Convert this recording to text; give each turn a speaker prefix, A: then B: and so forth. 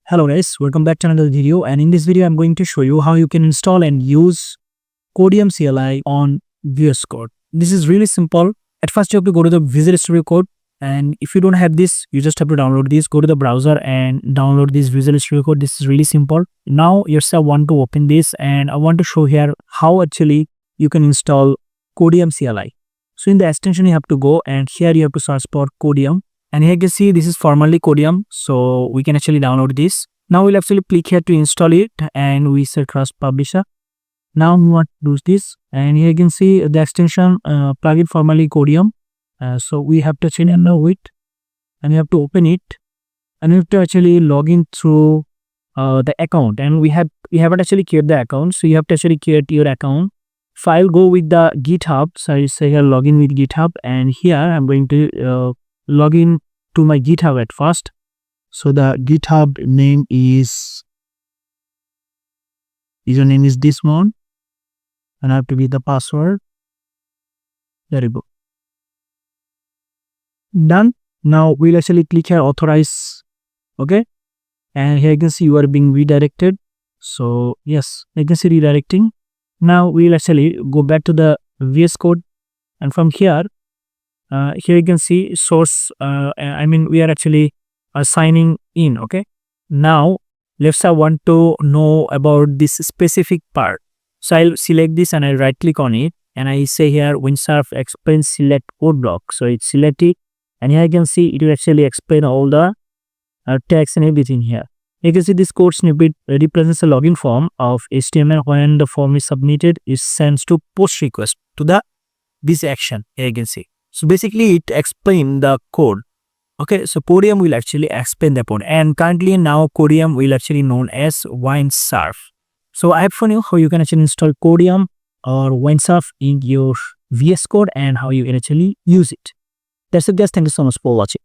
A: Hello guys, welcome back to another video, and in this video I'm going to show you how you can install and use Codeium CLI on VS Code. This is really simple. At first you have to go to the Visual Studio Code, and if you don't have this, you just have to download this. Go to the browser and download this Visual Studio Code. This is really simple. Now yourself want to open this, and I want to show here how actually you can install Codeium CLI. So in the extension you have to go, and here you have to search for Codeium. And here you can see this is formerly Codeium, so we can actually download this. Now we'll actually click here to install it, and we say trust publisher. Now we want to do this, and here you can see the extension plugin formerly Codeium. So we have to actually allow it, and we have to open it, and we have to actually log in through the account. And we haven't actually created the account, so you have to actually create your account. File, go with the GitHub. So I say here login with GitHub, and here I'm going to log in to my GitHub at first. So the GitHub name is, username is this one, and I have to give the password. There you go. Done. Now we'll actually click here authorize. Okay, and here you can see you are being redirected. So yes, you can see redirecting. Now we'll actually go back to the VS Code, and from here you can see source. We are actually signing in. Okay, now let's want to know about this specific part. So I'll select this and I'll right click on it, and I say here Windsurf explain select code block. So it's selected, and here you can see it will actually explain all the text and everything here. You can see this code snippet represents a login form of HTML. When the form is submitted, it sends to post request to this action. Here you can see. So basically it explains the code. Okay, so Codeium will actually explain the code, and currently now Codeium will actually known as Windsurf. So I have shown you how you can actually install Codeium or Windsurf in your VS Code and how you can actually use it. That's it guys. Thank you so much for watching.